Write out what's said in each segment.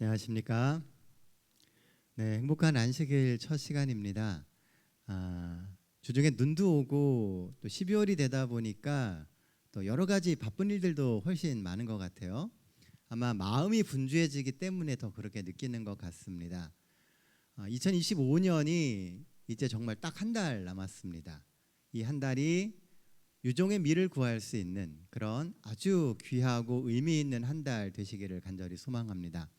안녕하십니까? 네, 행복한 안식일 첫 시간입니다. 주중에 눈도 오고 또 12월이 되다 보니까 또 여러 가지 바쁜 일들도 훨씬 많은 것 같아요. 아마 마음이 분주해지기 때문에 더 그렇게 느끼는 것 같습니다. 2025년이 이제 정말 딱 한 달 남았습니다. 이 한 달이 유종의 미를 구할 수 있는 그런 아주 귀하고 의미 있는 한 달 되시기를 간절히 소망합니다.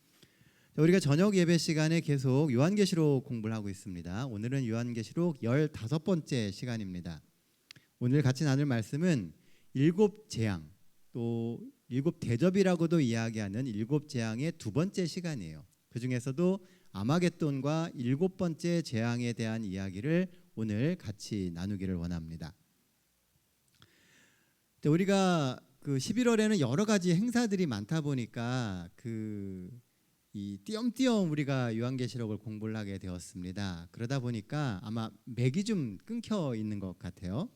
우리가 저녁 예배 시간에 계속 요한계시록 공부를 하고 있습니다. 오늘은 요한계시록 15번째 시간입니다. 오늘 같이 나눌 말씀은 일곱 재앙, 또 일곱 대접이라고도 이야기하는 일곱 재앙의 두 번째 시간이에요. 그 중에서도 아마겟돈과 일곱 번째 재앙에 대한 이야기를 오늘 같이 나누기를 원합니다. 우리가 그 11월에는 여러 가지 행사들이 많다 보니까 이 띄엄띄엄 우리가 요한계시록을 공부를 하게 되었습니다. 그러다 보니까 아마 맥이 좀 끊겨 있는 것 같아요.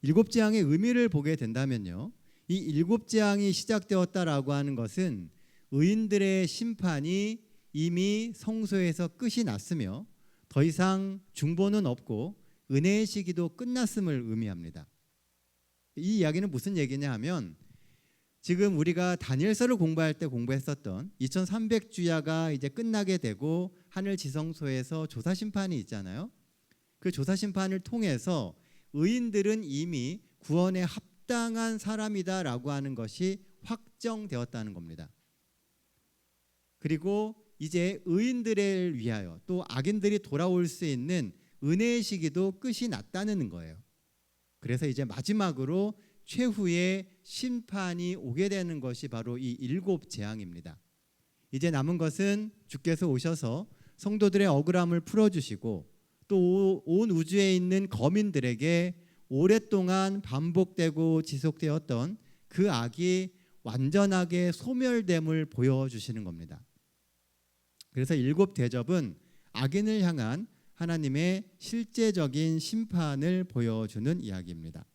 일곱 재앙의 의미를 보게 된다면요, 이 일곱 재앙이 시작되었다라고 하는 것은 의인들의 심판이 이미 성소에서 끝이 났으며 더 이상 중보는 없고 은혜의 시기도 끝났음을 의미합니다. 이 이야기는 무슨 얘기냐 하면, 지금 우리가 다니엘서를 공부할 때 공부했었던 2300주야가 이제 끝나게 되고 하늘 지성소에서 조사 심판이 있잖아요. 그 조사 심판을 통해서 의인들은 이미 구원에 합당한 사람이다라고 하는 것이 확정되었다는 겁니다. 그리고 이제 의인들을 위하여 또 악인들이 돌아올 수 있는 은혜의 시기도 끝이 났다는 거예요. 그래서 이제 마지막으로 최후의 심판이 오게 되는 것이 바로 이 일곱 재앙입니다. 이제 남은 것은 주께서 오셔서 성도들의 억울함을 풀어주시고 또 온 우주에 있는 거민들에게 오랫동안 반복되고 지속되었던 그 악이 완전하게 소멸됨을 보여주시는 겁니다. 그래서 일곱 대접은 악인을 향한 하나님의 실제적인 심판을 보여주는 이야기입니다.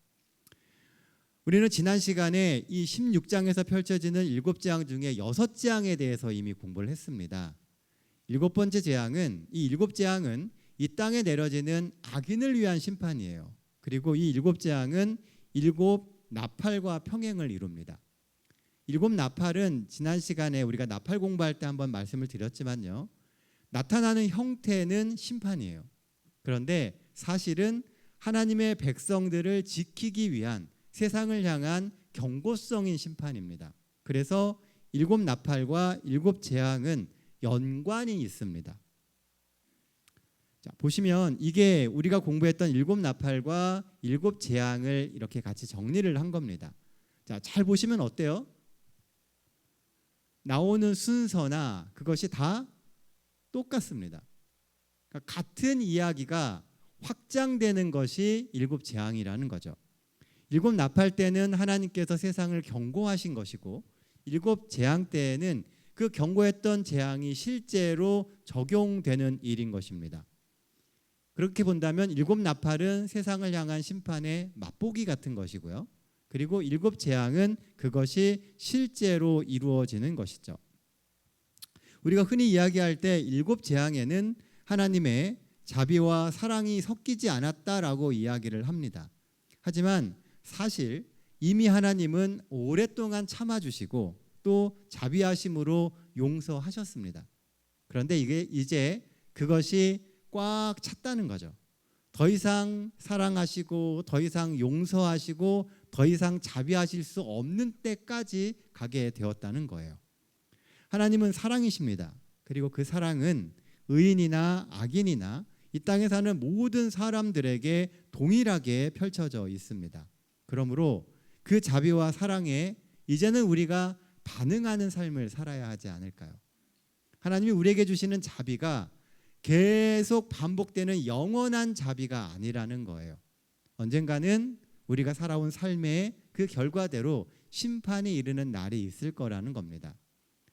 우리는 지난 시간에 이 16장에서 펼쳐지는 일곱 재앙 중에 여섯 재앙에 대해서 이미 공부를 했습니다. 일곱 번째 재앙은, 이 일곱 재앙은 이 땅에 내려지는 악인을 위한 심판이에요. 그리고 이 일곱 재앙은 일곱 나팔과 평행을 이룹니다. 일곱 나팔은 지난 시간에 우리가 나팔 공부할 때 한번 말씀을 드렸지만요, 나타나는 형태는 심판이에요. 그런데 사실은 하나님의 백성들을 지키기 위한 세상을 향한 경고성인 심판입니다. 그래서 일곱 나팔과 일곱 재앙은 연관이 있습니다. 자, 보시면 이게 우리가 공부했던 일곱 나팔과 일곱 재앙을 이렇게 같이 정리를 한 겁니다. 자, 잘 보시면 어때요? 나오는 순서나 그것이 다 똑같습니다. 그러니까 같은 이야기가 확장되는 것이 일곱 재앙이라는 거죠. 일곱 나팔 때는 하나님께서 세상을 경고하신 것이고, 일곱 재앙 때에는 그 경고했던 재앙이 실제로 적용되는 일인 것입니다. 그렇게 본다면 일곱 나팔은 세상을 향한 심판의 맛보기 같은 것이고요, 그리고 일곱 재앙은 그것이 실제로 이루어지는 것이죠. 우리가 흔히 이야기할 때 일곱 재앙에는 하나님의 자비와 사랑이 섞이지 않았다라고 이야기를 합니다. 하지만 사실 이미 하나님은 오랫동안 참아주시고 또 자비하심으로 용서하셨습니다. 그런데 이게 이제 그것이 꽉 찼다는 거죠. 더 이상 사랑하시고 더 이상 용서하시고 더 이상 자비하실 수 없는 때까지 가게 되었다는 거예요. 하나님은 사랑이십니다. 그리고 그 사랑은 의인이나 악인이나 이 땅에 사는 모든 사람들에게 동일하게 펼쳐져 있습니다. 그러므로 그 자비와 사랑에 이제는 우리가 반응하는 삶을 살아야 하지 않을까요? 하나님이 우리에게 주시는 자비가 계속 반복되는 영원한 자비가 아니라는 거예요. 언젠가는 우리가 살아온 삶의 그 결과대로 심판이 이르는 날이 있을 거라는 겁니다.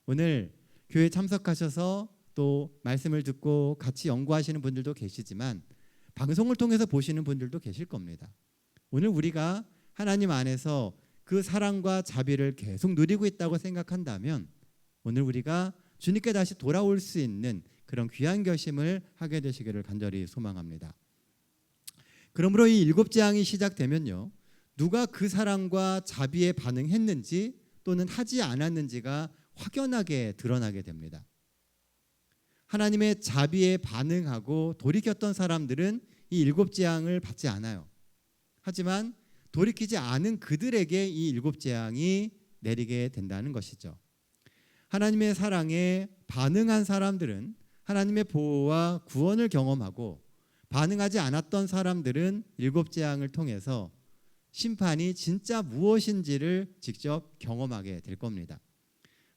오늘 교회 참석하셔서 또 말씀을 듣고 같이 연구하시는 분들도 계시지만 방송을 통해서 보시는 분들도 계실 겁니다. 오늘 우리가 하나님 안에서 그 사랑과 자비를 계속 누리고 있다고 생각한다면 오늘 우리가 주님께 다시 돌아올 수 있는 그런 귀한 결심을 하게 되시기를 간절히 소망합니다. 그러므로 이 7재앙이 시작되면요, 누가 그 사랑과 자비에 반응했는지 또는 하지 않았는지가 확연하게 드러나게 됩니다. 하나님의 자비에 반응하고 돌이켰던 사람들은 이 7재앙을 받지 않아요. 하지만 돌이키지 않은 그들에게 이 7재앙이 내리게 된다는 것이죠. 하나님의 사랑에 반응한 사람들은 하나님의 보호와 구원을 경험하고, 반응하지 않았던 사람들은 7재앙을 통해서 심판이 진짜 무엇인지를 직접 경험하게 될 겁니다.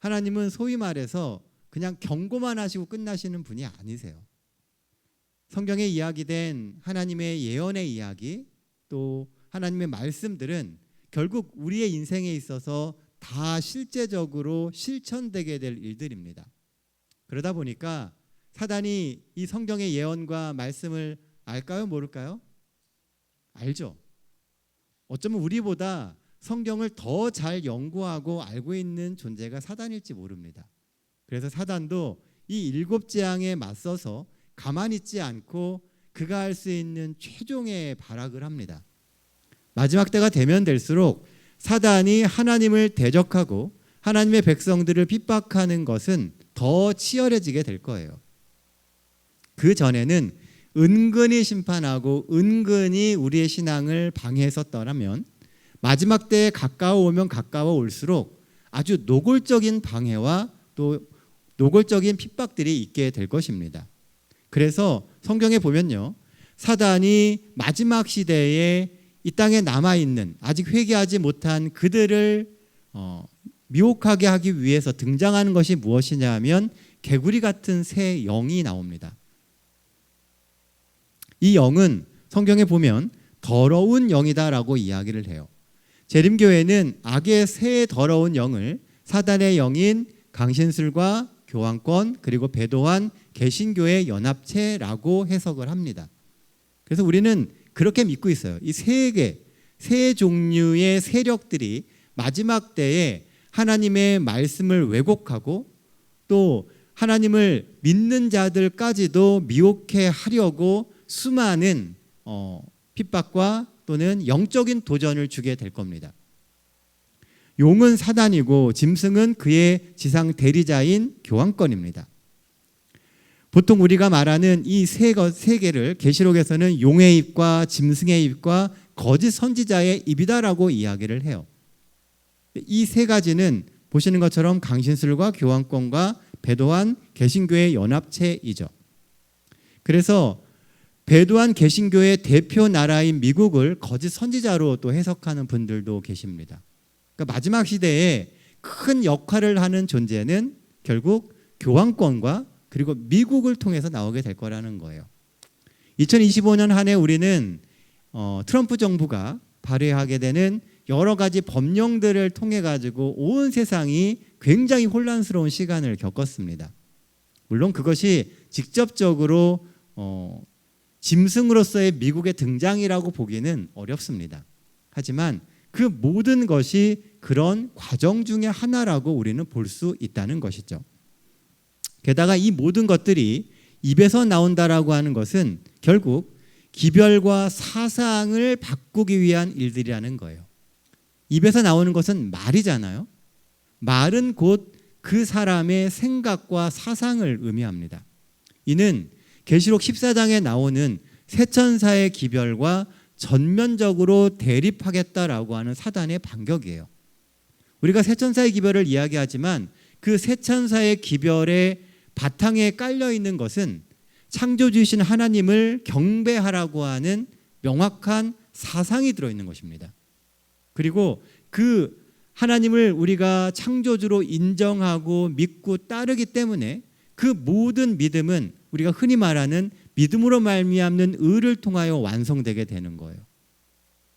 하나님은 소위 말해서 그냥 경고만 하시고 끝나시는 분이 아니세요. 성경에 이야기된 하나님의 예언의 이야기, 또 하나님의 말씀들은 결국 우리의 인생에 있어서 다 실제적으로 실천되게 될 일들입니다. 그러다 보니까 사단이 이 성경의 예언과 말씀을 알까요? 모를까요? 알죠. 어쩌면 우리보다 성경을 더 잘 연구하고 알고 있는 존재가 사단일지 모릅니다. 그래서 사단도 이 7재앙에 맞서서 가만히 있지 않고 그가 할 수 있는 최종의 발악을 합니다. 마지막 때가 되면 될수록 사단이 하나님을 대적하고 하나님의 백성들을 핍박하는 것은 더 치열해지게 될 거예요. 그 전에는 은근히 심판하고 은근히 우리의 신앙을 방해했었더라면, 마지막 때에 가까워오면 가까워올수록 아주 노골적인 방해와 또 노골적인 핍박들이 있게 될 것입니다. 그래서 성경에 보면요, 사단이 마지막 시대에 이 땅에 남아있는 아직 회개하지 못한 그들을 미혹하게 하기 위해서 등장하는 것이 무엇이냐 하면 개구리 같은 새 영이 나옵니다. 이 영은 성경에 보면 더러운 영이다라고 이야기를 해요. 재림교회는 악의 새 더러운 영을 사단의 영인 강신술과 교환권 그리고 배도한 개신교의 연합체라고 해석을 합니다. 그래서 우리는 그렇게 믿고 있어요. 이 세 종류의 세력들이 마지막 때에 하나님의 말씀을 왜곡하고 또 하나님을 믿는 자들까지도 미혹해 하려고 수많은 핍박과 또는 영적인 도전을 주게 될 겁니다. 용은 사단이고 짐승은 그의 지상 대리자인 교환권입니다. 보통 우리가 말하는 이 세 개를 계시록에서는 용의 입과 짐승의 입과 거짓 선지자의 입이다라고 이야기를 해요. 이 세 가지는 보시는 것처럼 강신술과 교환권과 배도한 개신교의 연합체이죠. 그래서 배도한 개신교의 대표 나라인 미국을 거짓 선지자로 또 해석하는 분들도 계십니다. 그러니까 마지막 시대에 큰 역할을 하는 존재는 결국 교환권과 그리고 미국을 통해서 나오게 될 거라는 거예요. 2025년 한 해 우리는 트럼프 정부가 발의하게 되는 여러 가지 법령들을 통해 가지고 온 세상이 굉장히 혼란스러운 시간을 겪었습니다. 물론 그것이 직접적으로 짐승으로서의 미국의 등장이라고 보기는 어렵습니다. 하지만 그 모든 것이 그런 과정 중에 하나라고 우리는 볼 수 있다는 것이죠. 게다가 이 모든 것들이 입에서 나온다라고 하는 것은 결국 기별과 사상을 바꾸기 위한 일들이라는 거예요. 입에서 나오는 것은 말이잖아요. 말은 곧 그 사람의 생각과 사상을 의미합니다. 이는 계시록 14장에 나오는 새 천사의 기별과 전면적으로 대립하겠다라고 하는 사단의 반격이에요. 우리가 새 천사의 기별을 이야기하지만 그 새 천사의 기별의 바탕에 깔려 있는 것은 창조주이신 하나님을 경배하라고 하는 명확한 사상이 들어있는 것입니다. 그리고 그 하나님을 우리가 창조주로 인정하고 믿고 따르기 때문에 그 모든 믿음은 우리가 흔히 말하는 믿음으로 말미암는 의를 통하여 완성되게 되는 거예요.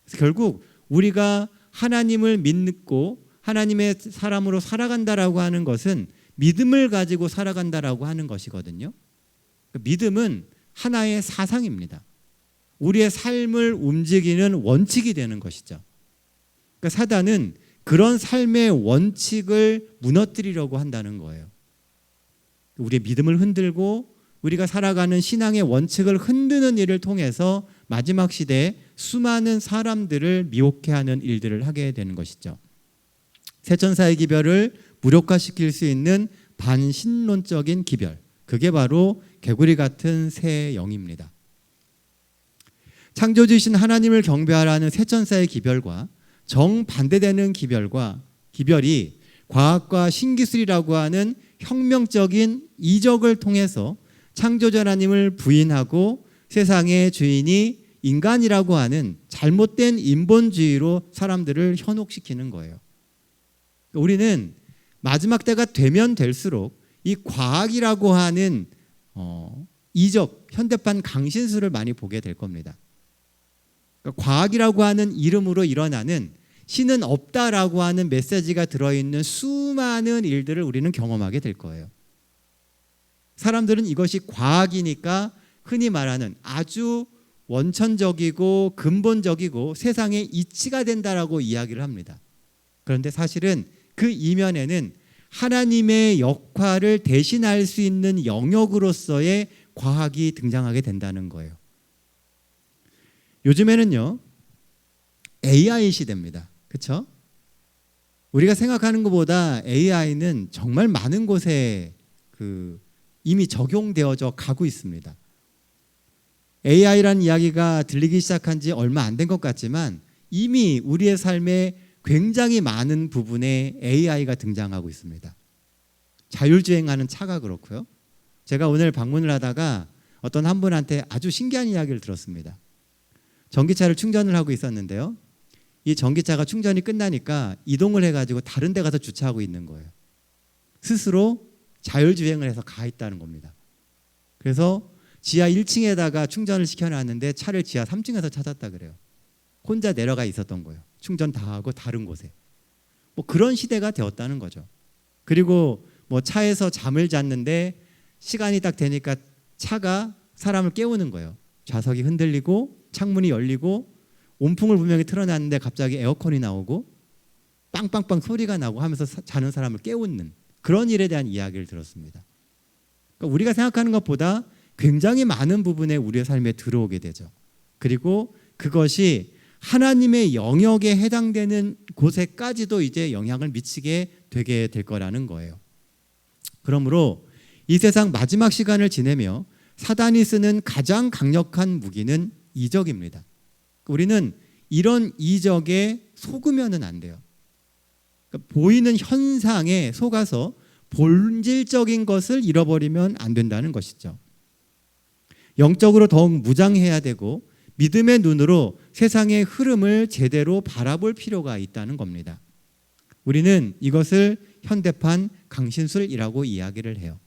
그래서 결국 우리가 하나님을 믿고 하나님의 사람으로 살아간다라고 하는 것은 믿음을 가지고 살아간다라고 하는 것이거든요. 믿음은 하나의 사상입니다. 우리의 삶을 움직이는 원칙이 되는 것이죠. 그러니까 사단은 그런 삶의 원칙을 무너뜨리려고 한다는 거예요. 우리의 믿음을 흔들고 우리가 살아가는 신앙의 원칙을 흔드는 일을 통해서 마지막 시대에 수많은 사람들을 미혹해 하는 일들을 하게 되는 것이죠. 새천사의 기별을 무력화시킬 수 있는 반신론적인 기별, 그게 바로 개구리 같은 새 영입니다. 창조주이신 하나님을 경배하라는 새천사의 기별과 정반대되는 기별이 과학과 신기술이라고 하는 혁명적인 이적을 통해서 창조주 하나님을 부인하고 세상의 주인이 인간이라고 하는 잘못된 인본주의로 사람들을 현혹시키는 거예요. 우리는 마지막 때가 되면 될수록 이 과학이라고 하는 이적, 현대판 강신술을 많이 보게 될 겁니다. 그러니까 과학이라고 하는 이름으로 일어나는 신은 없다라고 하는 메시지가 들어있는 수많은 일들을 우리는 경험하게 될 거예요. 사람들은 이것이 과학이니까 흔히 말하는 아주 원천적이고 근본적이고 세상의 이치가 된다라고 이야기를 합니다. 그런데 사실은 그 이면에는 하나님의 역할을 대신할 수 있는 영역으로서의 과학이 등장하게 된다는 거예요. 요즘에는요, AI 시대입니다. 그렇죠? 우리가 생각하는 것보다 AI는 정말 많은 곳에 이미 적용되어져 가고 있습니다. AI라는 이야기가 들리기 시작한 지 얼마 안 된 것 같지만 이미 우리의 삶에 굉장히 많은 부분에 AI가 등장하고 있습니다. 자율주행하는 차가 그렇고요. 제가 오늘 방문을 하다가 어떤 한 분한테 아주 신기한 이야기를 들었습니다. 전기차를 충전을 하고 있었는데요. 이 전기차가 충전이 끝나니까 이동을 해가지고 다른 데 가서 주차하고 있는 거예요. 스스로 자율주행을 해서 가 있다는 겁니다. 그래서 지하 1층에다가 충전을 시켜놨는데 차를 지하 3층에서 찾았다 그래요. 혼자 내려가 있었던 거예요. 충전 다 하고 다른 곳에. 뭐 그런 시대가 되었다는 거죠. 그리고 뭐 차에서 잠을 잤는데 시간이 딱 되니까 차가 사람을 깨우는 거예요. 좌석이 흔들리고 창문이 열리고 온풍을 분명히 틀어놨는데 갑자기 에어컨이 나오고 빵빵빵 소리가 나고 하면서 자는 사람을 깨우는 그런 일에 대한 이야기를 들었습니다. 그러니까 우리가 생각하는 것보다 굉장히 많은 부분에 우리의 삶에 들어오게 되죠. 그리고 그것이 하나님의 영역에 해당되는 곳에까지도 이제 영향을 미치게 되게 될 거라는 거예요. 그러므로 이 세상 마지막 시간을 지내며 사단이 쓰는 가장 강력한 무기는 이적입니다. 우리는 이런 이적에 속으면은 안 돼요. 그러니까 보이는 현상에 속아서 본질적인 것을 잃어버리면 안 된다는 것이죠. 영적으로 더욱 무장해야 되고 믿음의 눈으로 세상의 흐름을 제대로 바라볼 필요가 있다는 겁니다. 우리는 이것을 현대판 강신술이라고 이야기를 해요.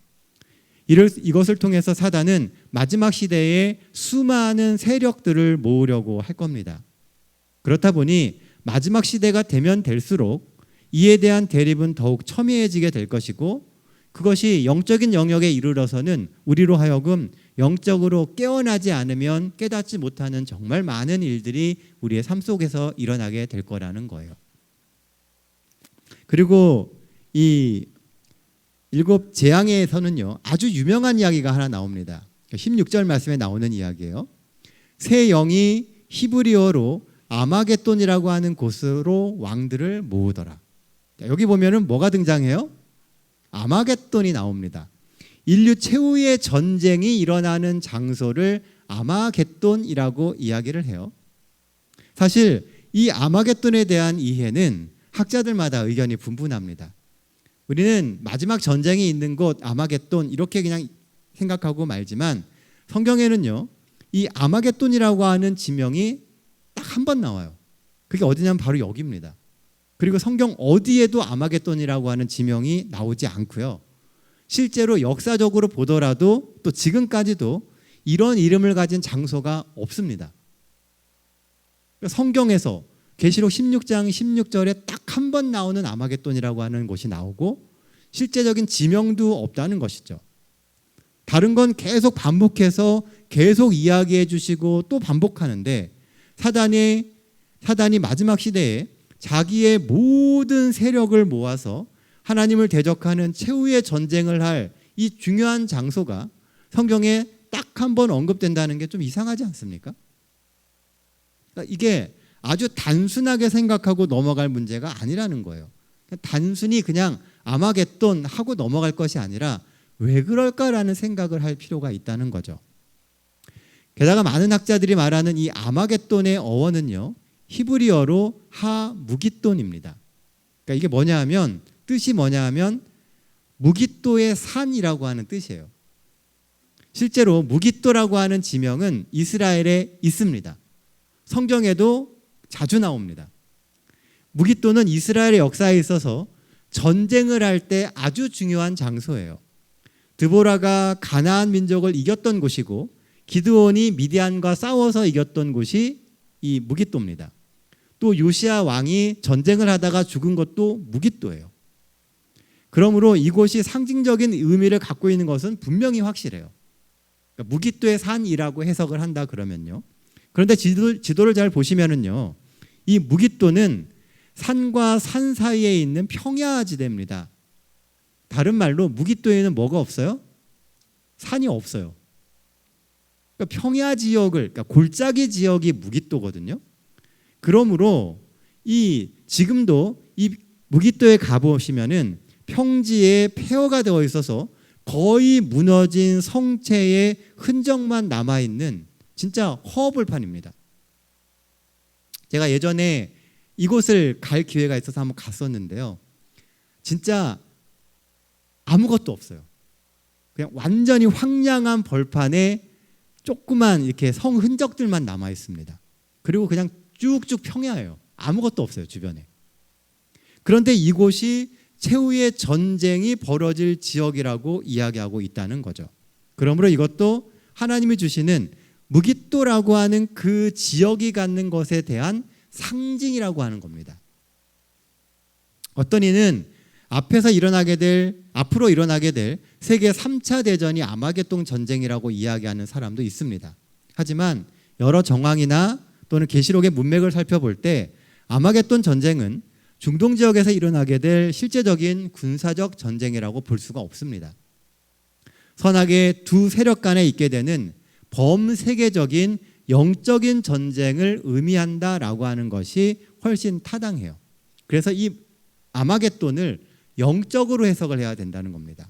이것을 통해서 사단은 마지막 시대에 수많은 세력들을 모으려고 할 겁니다. 그렇다 보니 마지막 시대가 되면 될수록 이에 대한 대립은 더욱 첨예해지게 될 것이고 그것이 영적인 영역에 이르러서는 우리로 하여금 영적으로 깨어나지 않으면 깨닫지 못하는 정말 많은 일들이 우리의 삶 속에서 일어나게 될 거라는 거예요. 그리고 이 일곱 재앙에서는요 아주 유명한 이야기가 하나 나옵니다. 16절 말씀에 나오는 이야기예요. 새 영이 히브리어로 아마겟돈이라고 하는 곳으로 왕들을 모으더라. 여기 보면은 뭐가 등장해요? 아마겟돈이 나옵니다. 인류 최후의 전쟁이 일어나는 장소를 아마겟돈이라고 이야기를 해요. 사실 이 아마겟돈에 대한 이해는 학자들마다 의견이 분분합니다. 우리는 마지막 전쟁이 있는 곳 아마겟돈 이렇게 그냥 생각하고 말지만 성경에는요 이 아마겟돈이라고 하는 지명이 딱 한 번 나와요. 그게 어디냐면 바로 여기입니다. 그리고 성경 어디에도 아마겟돈이라고 하는 지명이 나오지 않고요. 실제로 역사적으로 보더라도 또 지금까지도 이런 이름을 가진 장소가 없습니다. 성경에서 계시록 16장 16절에 딱 한 번 나오는 아마겟돈이라고 하는 곳이 나오고 실제적인 지명도 없다는 것이죠. 다른 건 계속 반복해서 계속 이야기해 주시고 또 반복하는데 사단이 마지막 시대에 자기의 모든 세력을 모아서 하나님을 대적하는 최후의 전쟁을 할 이 중요한 장소가 성경에 딱 한 번 언급된다는 게 좀 이상하지 않습니까? 그러니까 이게 아주 단순하게 생각하고 넘어갈 문제가 아니라는 거예요. 단순히 그냥 아마겟돈 하고 넘어갈 것이 아니라 왜 그럴까라는 생각을 할 필요가 있다는 거죠. 게다가 많은 학자들이 말하는 이 아마겟돈의 어원은요, 히브리어로 하무깃돈입니다. 그러니까 이게 뭐냐 하면, 뜻이 뭐냐 하면 무깃도의 산이라고 하는 뜻이에요. 실제로 무깃도라고 하는 지명은 이스라엘에 있습니다. 성경에도 자주 나옵니다. 무깃도는 이스라엘의 역사에 있어서 전쟁을 할 때 아주 중요한 장소예요. 드보라가 가나안 민족을 이겼던 곳이고 기드온이 미디안과 싸워서 이겼던 곳이 이 무깃도입니다. 또 요시야 왕이 전쟁을 하다가 죽은 것도 무깃도예요. 그러므로 이곳이 상징적인 의미를 갖고 있는 것은 분명히 확실해요. 그러니까 무깃도의 산이라고 해석을 한다 그러면요. 그런데 지도를 잘 보시면은요, 이 무깃도는 산과 산 사이에 있는 평야지대입니다. 다른 말로 무깃도에는 뭐가 없어요? 산이 없어요. 그러니까 평야 지역을, 그러니까 골짜기 지역이 무깃도거든요. 그러므로 지금도 이 무깃도에 가보시면은 평지에 폐허가 되어 있어서 거의 무너진 성체의 흔적만 남아 있는 진짜 허허벌판입니다. 제가 예전에 이곳을 갈 기회가 있어서 한번 갔었는데요. 진짜 아무것도 없어요. 그냥 완전히 황량한 벌판에 조그만 이렇게 성 흔적들만 남아 있습니다. 그리고 그냥 쭉쭉 평야예요. 아무것도 없어요, 주변에. 그런데 이곳이 최후의 전쟁이 벌어질 지역이라고 이야기하고 있다는 거죠. 그러므로 이것도 하나님이 주시는 무깃도라고 하는 그 지역이 갖는 것에 대한 상징이라고 하는 겁니다. 어떤 이는 앞으로 일어나게 될 세계 3차 대전이 아마겟돈 전쟁이라고 이야기하는 사람도 있습니다. 하지만 여러 정황이나 또는 계시록의 문맥을 살펴볼 때 아마겟돈 전쟁은 중동 지역에서 일어나게 될 실제적인 군사적 전쟁이라고 볼 수가 없습니다. 선악의 두 세력 간에 있게 되는 범세계적인 영적인 전쟁을 의미한다라고 하는 것이 훨씬 타당해요. 그래서 이 아마겟돈을 영적으로 해석을 해야 된다는 겁니다.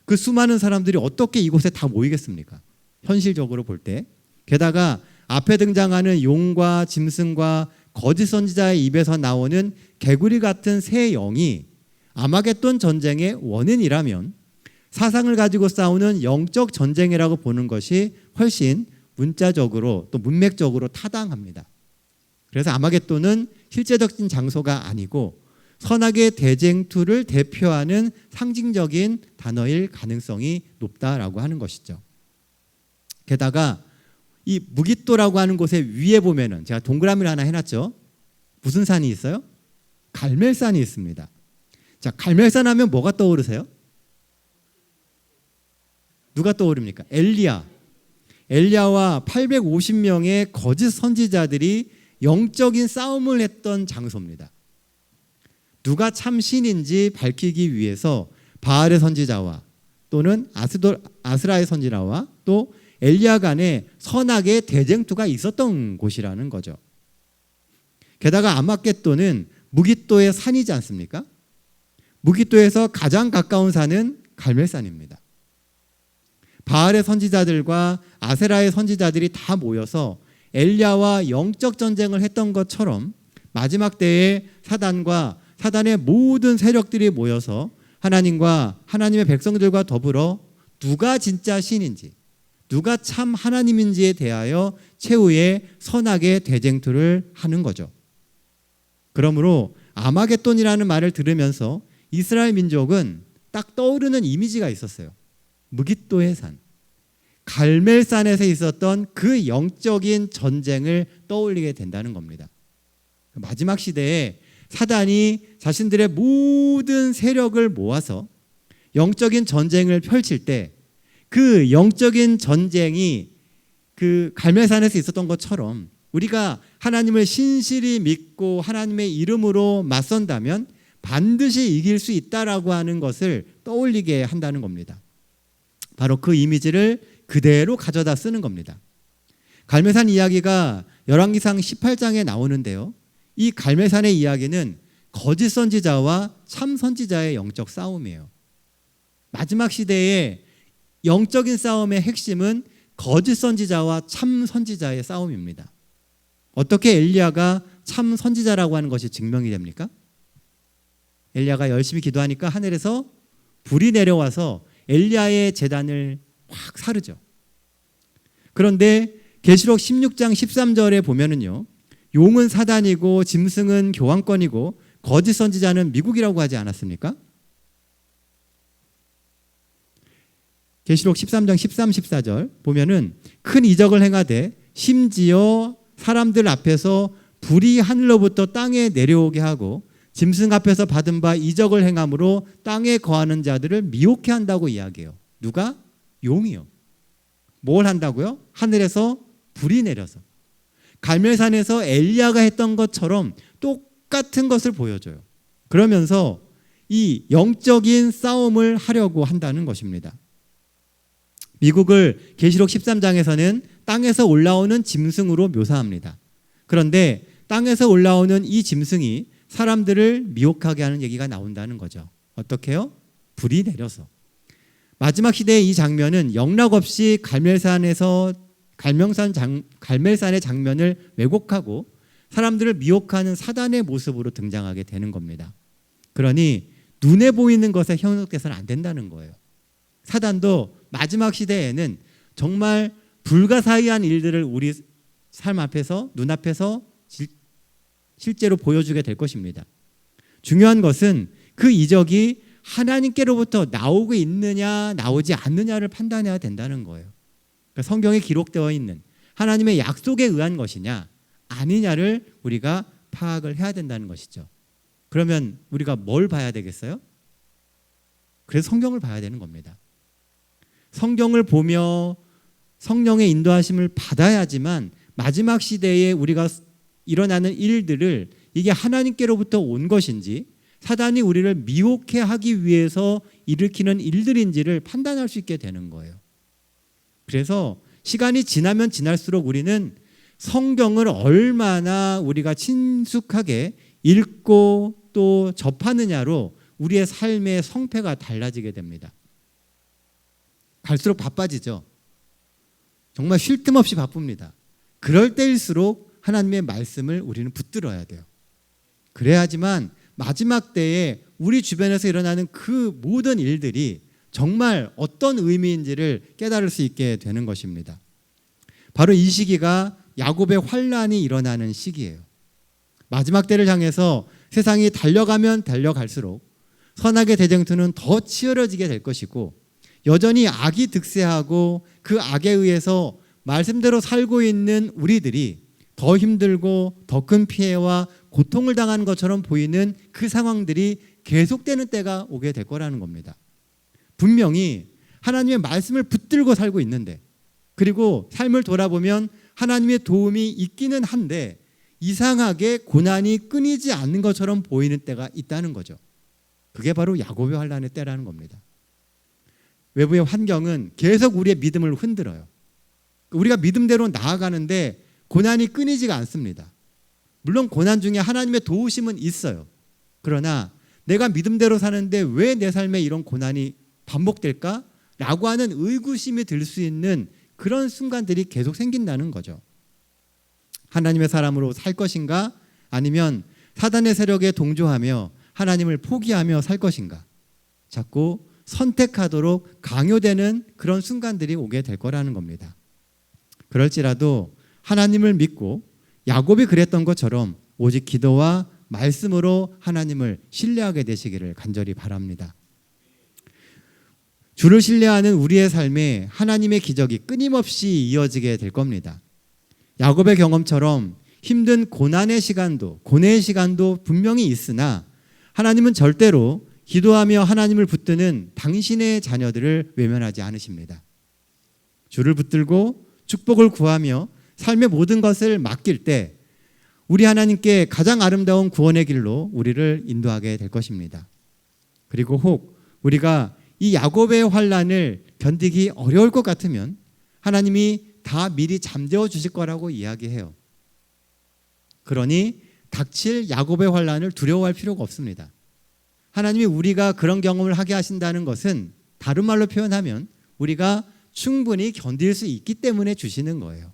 그 수많은 사람들이 어떻게 이곳에 다 모이겠습니까? 현실적으로 볼 때. 게다가 앞에 등장하는 용과 짐승과 거짓 선지자의 입에서 나오는 개구리 같은 새 영이 아마겟돈 전쟁의 원인이라면 사상을 가지고 싸우는 영적 전쟁이라고 보는 것이 훨씬 문자적으로 또 문맥적으로 타당합니다. 그래서 아마겟돈은 실제적인 장소가 아니고 선악의 대쟁투를 대표하는 상징적인 단어일 가능성이 높다라고 하는 것이죠. 게다가 이 무깃도라고 하는 곳의 위에 보면은 제가 동그라미를 하나 해놨죠. 무슨 산이 있어요? 갈멜산이 있습니다. 자, 갈멜산 하면 뭐가 떠오르세요? 누가 떠오릅니까? 엘리야와 850명의 거짓 선지자들이 영적인 싸움을 했던 장소입니다. 누가 참 신인지 밝히기 위해서 바알의 선지자와 또는 아스라의 선지자와 또 엘리야 간에 선악의 대쟁투가 있었던 곳이라는 거죠. 게다가 아마겟돈은 무깃도의 산이지 않습니까? 무깃도에서 가장 가까운 산은 갈멜산입니다. 바알의 선지자들과 아세라의 선지자들이 다 모여서 엘리야와 영적 전쟁을 했던 것처럼 마지막 때에 사단의 모든 세력들이 모여서 하나님과 하나님의 백성들과 더불어 누가 진짜 신인지 누가 참 하나님인지에 대하여 최후의 선악의 대쟁투를 하는 거죠. 그러므로 아마겟돈이라는 말을 들으면서 이스라엘 민족은 딱 떠오르는 이미지가 있었어요. 무깃도의 산, 갈멜산에서 있었던 그 영적인 전쟁을 떠올리게 된다는 겁니다. 마지막 시대에 사단이 자신들의 모든 세력을 모아서 영적인 전쟁을 펼칠 때 그 영적인 전쟁이 그 갈멜산에서 있었던 것처럼 우리가 하나님을 신실히 믿고 하나님의 이름으로 맞선다면 반드시 이길 수 있다라고 하는 것을 떠올리게 한다는 겁니다. 바로 그 이미지를 그대로 가져다 쓰는 겁니다. 갈매산 이야기가 열왕기상 18장에 나오는데요. 이 갈매산의 이야기는 거짓 선지자와 참 선지자의 영적 싸움이에요. 마지막 시대의 영적인 싸움의 핵심은 거짓 선지자와 참 선지자의 싸움입니다. 어떻게 엘리야가 참 선지자라고 하는 것이 증명이 됩니까? 엘리야가 열심히 기도하니까 하늘에서 불이 내려와서 엘리야의 제단을 확 사르죠. 그런데 계시록 16장 13절에 보면은요, 용은 사단이고 짐승은 교황권이고 거짓 선지자는 미국이라고 하지 않았습니까? 계시록 13장 13, 14절 보면은 큰 이적을 행하되 심지어 사람들 앞에서 불이 하늘로부터 땅에 내려오게 하고 짐승 앞에서 받은 바 이적을 행함으로 땅에 거하는 자들을 미혹해 한다고 이야기해요. 누가? 용이요. 뭘 한다고요? 하늘에서 불이 내려서. 갈멜산에서 엘리야가 했던 것처럼 똑같은 것을 보여줘요. 그러면서 이 영적인 싸움을 하려고 한다는 것입니다. 미국을 계시록 13장에서는 땅에서 올라오는 짐승으로 묘사합니다. 그런데 땅에서 올라오는 이 짐승이 사람들을 미혹하게 하는 얘기가 나온다는 거죠. 어떻게요? 불이 내려서. 마지막 시대의 이 장면은 영락없이 갈멜산의 장면을 왜곡하고 사람들을 미혹하는 사단의 모습으로 등장하게 되는 겁니다. 그러니 눈에 보이는 것에 현혹돼서는 안 된다는 거예요. 사단도 마지막 시대에는 정말 불가사의한 일들을 우리 삶 앞에서, 눈앞에서 실제로 보여주게 될 것입니다. 중요한 것은 그 이적이 하나님께로부터 나오고 있느냐 나오지 않느냐를 판단해야 된다는 거예요. 그러니까 성경에 기록되어 있는 하나님의 약속에 의한 것이냐 아니냐를 우리가 파악을 해야 된다는 것이죠. 그러면 우리가 뭘 봐야 되겠어요? 그래서 성경을 봐야 되는 겁니다. 성경을 보며 성령의 인도하심을 받아야지만 마지막 시대에 우리가 일어나는 일들을 이게 하나님께로부터 온 것인지 사단이 우리를 미혹해 하기 위해서 일으키는 일들인지를 판단할 수 있게 되는 거예요. 그래서 시간이 지나면 지날수록 우리는 성경을 얼마나 우리가 친숙하게 읽고 또 접하느냐로 우리의 삶의 성패가 달라지게 됩니다. 갈수록 바빠지죠. 정말 쉴 틈 없이 바쁩니다. 그럴 때일수록 하나님의 말씀을 우리는 붙들어야 돼요. 그래야지만 마지막 때에 우리 주변에서 일어나는 그 모든 일들이 정말 어떤 의미인지를 깨달을 수 있게 되는 것입니다. 바로 이 시기가 야곱의 환란이 일어나는 시기예요. 마지막 때를 향해서 세상이 달려가면 달려갈수록 선악의 대쟁투는 더 치열해지게 될 것이고 여전히 악이 득세하고 그 악에 의해서 말씀대로 살고 있는 우리들이 더 힘들고 더 큰 피해와 고통을 당하는 것처럼 보이는 그 상황들이 계속되는 때가 오게 될 거라는 겁니다. 분명히 하나님의 말씀을 붙들고 살고 있는데 그리고 삶을 돌아보면 하나님의 도움이 있기는 한데 이상하게 고난이 끊이지 않는 것처럼 보이는 때가 있다는 거죠. 그게 바로 야곱의 환란의 때라는 겁니다. 외부의 환경은 계속 우리의 믿음을 흔들어요. 우리가 믿음대로 나아가는데 고난이 끊이지가 않습니다. 물론 고난 중에 하나님의 도우심은 있어요. 그러나 내가 믿음대로 사는데 왜 내 삶에 이런 고난이 반복될까? 라고 하는 의구심이 들 수 있는 그런 순간들이 계속 생긴다는 거죠. 하나님의 사람으로 살 것인가? 아니면 사단의 세력에 동조하며 하나님을 포기하며 살 것인가? 자꾸 선택하도록 강요되는 그런 순간들이 오게 될 거라는 겁니다. 그럴지라도 하나님을 믿고 야곱이 그랬던 것처럼 오직 기도와 말씀으로 하나님을 신뢰하게 되시기를 간절히 바랍니다. 주를 신뢰하는 우리의 삶에 하나님의 기적이 끊임없이 이어지게 될 겁니다. 야곱의 경험처럼 힘든 고난의 시간도 고뇌의 시간도 분명히 있으나 하나님은 절대로 기도하며 하나님을 붙드는 당신의 자녀들을 외면하지 않으십니다. 주를 붙들고 축복을 구하며 삶의 모든 것을 맡길 때 우리 하나님께 가장 아름다운 구원의 길로 우리를 인도하게 될 것입니다. 그리고 혹 우리가 이 야곱의 환난을 견디기 어려울 것 같으면 하나님이 다 미리 잠재워 주실 거라고 이야기해요. 그러니 닥칠 야곱의 환난을 두려워할 필요가 없습니다. 하나님이 우리가 그런 경험을 하게 하신다는 것은 다른 말로 표현하면 우리가 충분히 견딜 수 있기 때문에 주시는 거예요.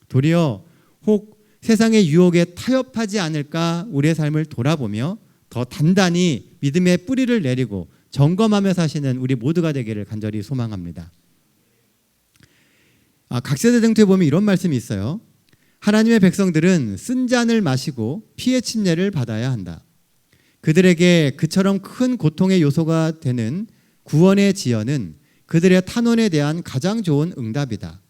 도리어 혹 세상의 유혹에 타협하지 않을까 우리의 삶을 돌아보며 더 단단히 믿음의 뿌리를 내리고 점검하며 사시는 우리 모두가 되기를 간절히 소망합니다. 각세대 등투에 보면 이런 말씀이 있어요. 하나님의 백성들은 쓴 잔을 마시고 피의 침례를 받아야 한다. 그들에게 그처럼 큰 고통의 요소가 되는 구원의 지연은 그들의 탄원에 대한 가장 좋은 응답이다.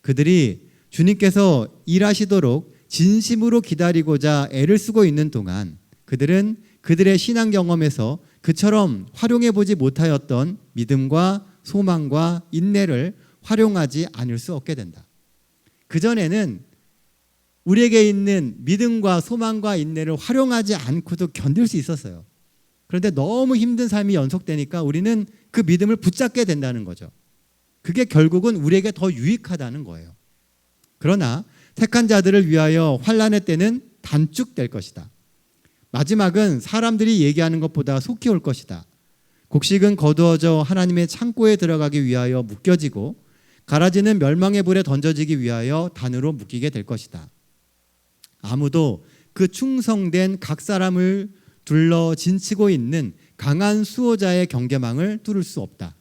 그들이 주님께서 일하시도록 진심으로 기다리고자 애를 쓰고 있는 동안 그들은 그들의 신앙 경험에서 그처럼 활용해 보지 못하였던 믿음과 소망과 인내를 활용하지 않을 수 없게 된다. 그전에는 우리에게 있는 믿음과 소망과 인내를 활용하지 않고도 견딜 수 있었어요. 그런데 너무 힘든 삶이 연속되니까 우리는 그 믿음을 붙잡게 된다는 거죠. 그게 결국은 우리에게 더 유익하다는 거예요. 그러나 택한 자들을 위하여 환난의 때는 단축될 것이다. 마지막은 사람들이 얘기하는 것보다 속히 올 것이다. 곡식은 거두어져 하나님의 창고에 들어가기 위하여 묶여지고 가라지는 멸망의 불에 던져지기 위하여 단으로 묶이게 될 것이다. 아무도 그 충성된 각 사람을 둘러 진치고 있는 강한 수호자의 경계망을 뚫을 수 없다.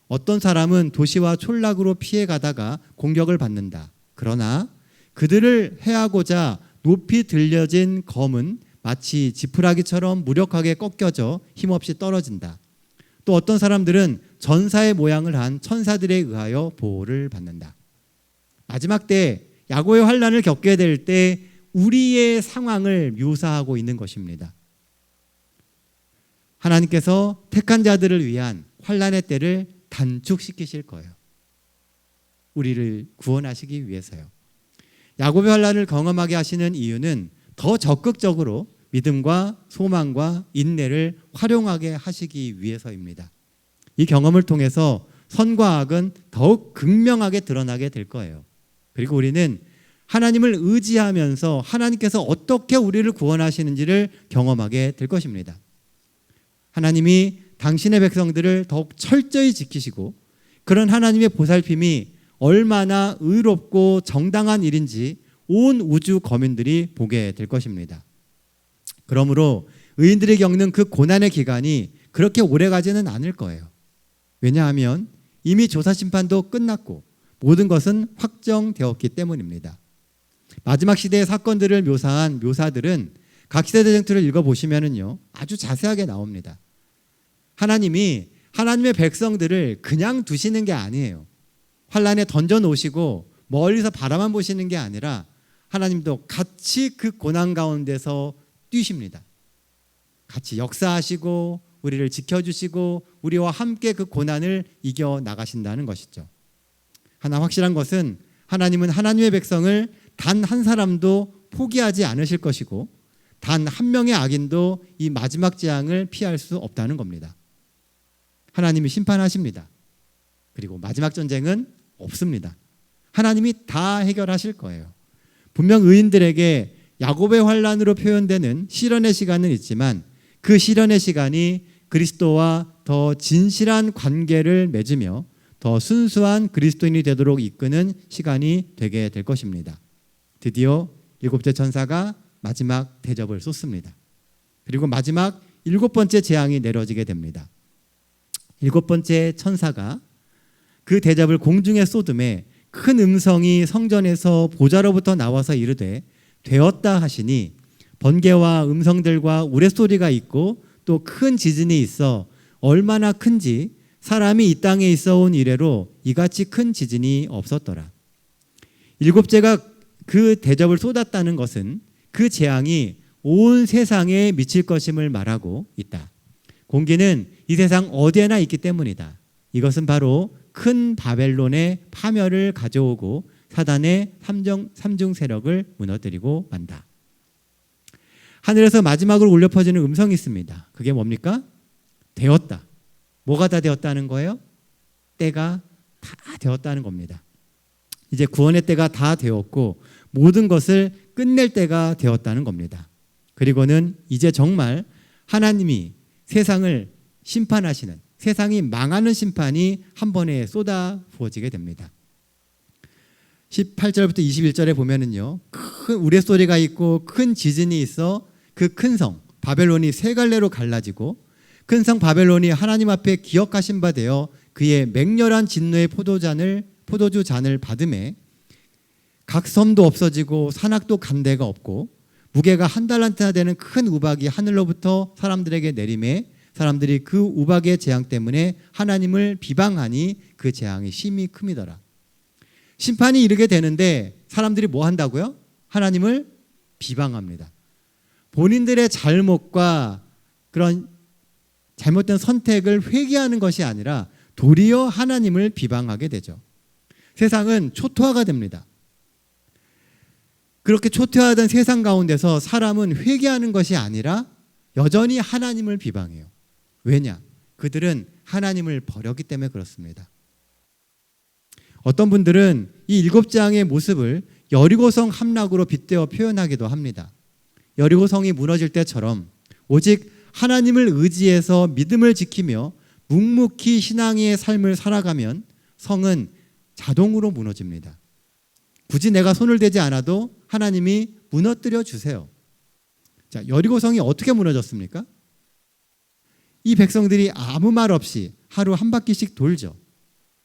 어떤 사람은 도시와 촌락으로 피해가다가 공격을 받는다. 그러나 그들을 해하고자 높이 들려진 검은 마치 지푸라기처럼 무력하게 꺾여져 힘없이 떨어진다. 또 어떤 사람들은 전사의 모양을 한 천사들에 의하여 보호를 받는다. 마지막 때 야고의 환난을 겪게 될 때 우리의 상황을 묘사하고 있는 것입니다. 하나님께서 택한 자들을 위한 환난의 때를 단축시키실 거예요. 우리를 구원하시기 위해서요. 야곱의 환난을 경험하게 하시는 이유는 더 적극적으로 믿음과 소망과 인내를 활용하게 하시기 위해서입니다. 이 경험을 통해서 선과 악은 더욱 극명하게 드러나게 될 거예요. 그리고 우리는 하나님을 의지하면서 하나님께서 어떻게 우리를 구원하시는지를 경험하게 될 것입니다. 하나님이 당신의 백성들을 더욱 철저히 지키시고 그런 하나님의 보살핌이 얼마나 의롭고 정당한 일인지 온 우주 거민들이 보게 될 것입니다. 그러므로 의인들이 겪는 그 고난의 기간이 그렇게 오래 가지는 않을 거예요. 왜냐하면 이미 조사심판도 끝났고 모든 것은 확정되었기 때문입니다. 마지막 시대의 사건들을 묘사한 묘사들은 각 시대 전투를 읽어보시면요 아주 자세하게 나옵니다. 하나님이 하나님의 백성들을 그냥 두시는 게 아니에요. 환난에 던져놓으시고 멀리서 바라만 보시는 게 아니라 하나님도 같이 그 고난 가운데서 뛰십니다. 같이 역사하시고 우리를 지켜주시고 우리와 함께 그 고난을 이겨나가신다는 것이죠. 하나 확실한 것은 하나님은 하나님의 백성을 단 한 사람도 포기하지 않으실 것이고 단 한 명의 악인도 이 마지막 재앙을 피할 수 없다는 겁니다. 하나님이 심판하십니다. 그리고 마지막 전쟁은 없습니다. 하나님이 다 해결하실 거예요. 분명 의인들에게 야곱의 환난으로 표현되는 시련의 시간은 있지만 그 시련의 시간이 그리스도와 더 진실한 관계를 맺으며 더 순수한 그리스도인이 되도록 이끄는 시간이 되게 될 것입니다. 드디어 일곱째 천사가 마지막 대접을 쏟습니다. 그리고 마지막 일곱 번째 재앙이 내려지게 됩니다. 일곱 번째 천사가 그 대접을 공중에 쏟음에 큰 음성이 성전에서 보좌로부터 나와서 이르되 되었다 하시니 번개와 음성들과 우레소리가 있고 또 큰 지진이 있어 얼마나 큰지 사람이 이 땅에 있어 온 이래로 이같이 큰 지진이 없었더라. 일곱째가 그 대접을 쏟았다는 것은 그 재앙이 온 세상에 미칠 것임을 말하고 있다. 공기는 이 세상 어디에나 있기 때문이다. 이것은 바로 큰 바벨론의 파멸을 가져오고 사단의 삼중 세력을 무너뜨리고 만다. 하늘에서 마지막으로 울려 퍼지는 음성이 있습니다. 그게 뭡니까? 되었다. 뭐가 다 되었다는 거예요? 때가 다 되었다는 겁니다. 이제 구원의 때가 다 되었고 모든 것을 끝낼 때가 되었다는 겁니다. 그리고는 이제 정말 하나님이 세상을 심판하시는, 세상이 망하는 심판이 한 번에 쏟아 부어지게 됩니다. 18절부터 21절에 보면은요, 큰 우레소리가 있고 큰 지진이 있어 그 큰 성 바벨론이 세 갈래로 갈라지고 큰 성 바벨론이 하나님 앞에 기억하신 바 되어 그의 맹렬한 진노의 포도주 잔을 받음에 각 섬도 없어지고 산악도 간 데가 없고 무게가 한 달란트나 되는 큰 우박이 하늘로부터 사람들에게 내림에 사람들이 그 우박의 재앙 때문에 하나님을 비방하니 그 재앙이 심히 큼이더라. 심판이 이르게 되는데 사람들이 뭐 한다고요? 하나님을 비방합니다. 본인들의 잘못과 그런 잘못된 선택을 회개하는 것이 아니라 도리어 하나님을 비방하게 되죠. 세상은 초토화가 됩니다. 그렇게 초토화된 세상 가운데서 사람은 회개하는 것이 아니라 여전히 하나님을 비방해요. 왜냐? 그들은 하나님을 버렸기 때문에 그렇습니다. 어떤 분들은 이 7장의 모습을 여리고성 함락으로 빗대어 표현하기도 합니다. 여리고성이 무너질 때처럼 오직 하나님을 의지해서 믿음을 지키며 묵묵히 신앙의 삶을 살아가면 성은 자동으로 무너집니다. 굳이 내가 손을 대지 않아도 하나님이 무너뜨려 주세요. 자, 여리고성이 어떻게 무너졌습니까? 이 백성들이 아무 말 없이 하루 한 바퀴씩 돌죠.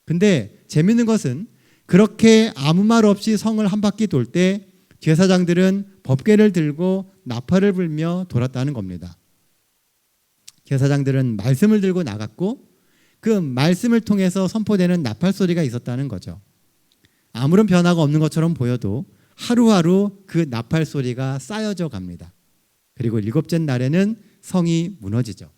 근데 재밌는 것은 그렇게 아무 말 없이 성을 한 바퀴 돌 때 제사장들은 법궤를 들고 나팔을 불며 돌았다는 겁니다. 제사장들은 말씀을 들고 나갔고 그 말씀을 통해서 선포되는 나팔 소리가 있었다는 거죠. 아무런 변화가 없는 것처럼 보여도 하루하루 그 나팔 소리가 쌓여져 갑니다. 그리고 7째 날에는 성이 무너지죠.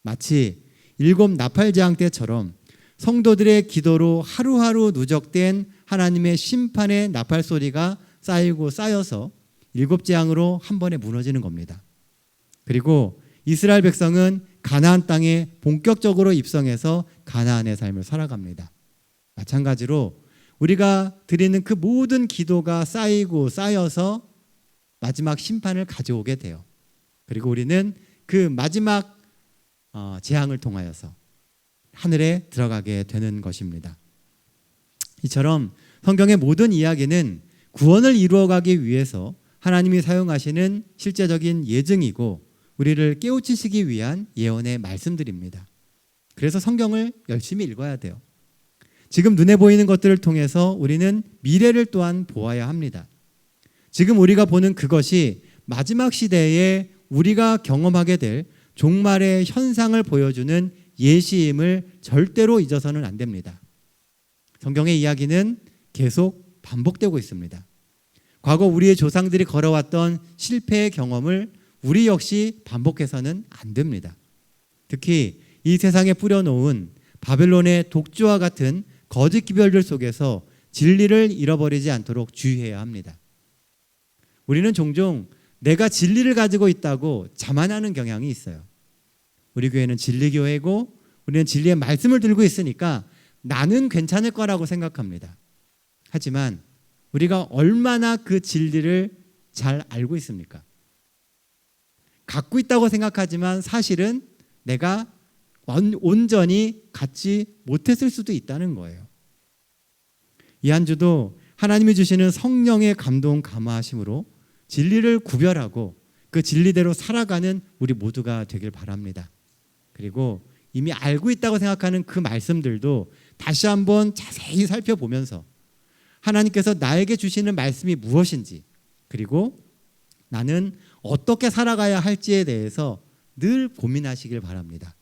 마치 7 나팔 재앙 때처럼 성도들의 기도로 하루하루 누적된 하나님의 심판의 나팔 소리가 쌓이고 쌓여서 7 재앙으로 한 번에 무너지는 겁니다. 그리고 이스라엘 백성은 가나안 땅에 본격적으로 입성해서 가나안의 삶을 살아갑니다. 마찬가지로 우리가 드리는 그 모든 기도가 쌓이고 쌓여서 마지막 심판을 가져오게 돼요. 그리고 우리는 그 마지막 재앙을 통하여서 하늘에 들어가게 되는 것입니다. 이처럼 성경의 모든 이야기는 구원을 이루어가기 위해서 하나님이 사용하시는 실제적인 예증이고 우리를 깨우치시기 위한 예언의 말씀들입니다. 그래서 성경을 열심히 읽어야 돼요. 지금 눈에 보이는 것들을 통해서 우리는 미래를 또한 보아야 합니다. 지금 우리가 보는 그것이 마지막 시대에 우리가 경험하게 될 종말의 현상을 보여주는 예시임을 절대로 잊어서는 안 됩니다. 성경의 이야기는 계속 반복되고 있습니다. 과거 우리의 조상들이 걸어왔던 실패의 경험을 우리 역시 반복해서는 안 됩니다. 특히 이 세상에 뿌려놓은 바벨론의 독주와 같은 거짓 기별들 속에서 진리를 잃어버리지 않도록 주의해야 합니다. 우리는 종종 내가 진리를 가지고 있다고 자만하는 경향이 있어요. 우리 교회는 진리교회고 우리는 진리의 말씀을 들고 있으니까 나는 괜찮을 거라고 생각합니다. 하지만 우리가 얼마나 그 진리를 잘 알고 있습니까? 갖고 있다고 생각하지만 사실은 내가 온전히 갖지 못했을 수도 있다는 거예요. 이 한 주도 하나님이 주시는 성령의 감동 감화하심으로 진리를 구별하고 그 진리대로 살아가는 우리 모두가 되길 바랍니다. 그리고 이미 알고 있다고 생각하는 그 말씀들도 다시 한번 자세히 살펴보면서 하나님께서 나에게 주시는 말씀이 무엇인지 그리고 나는 어떻게 살아가야 할지에 대해서 늘 고민하시길 바랍니다.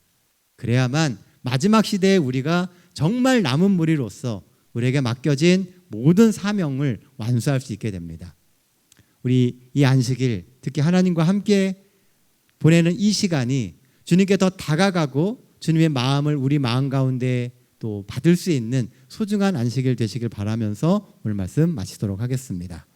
그래야만 마지막 시대에 우리가 정말 남은 무리로서 우리에게 맡겨진 모든 사명을 완수할 수 있게 됩니다. 우리 이 안식일 특히 하나님과 함께 보내는 이 시간이 주님께 더 다가가고 주님의 마음을 우리 마음 가운데 또 받을 수 있는 소중한 안식일 되시길 바라면서 오늘 말씀 마치도록 하겠습니다.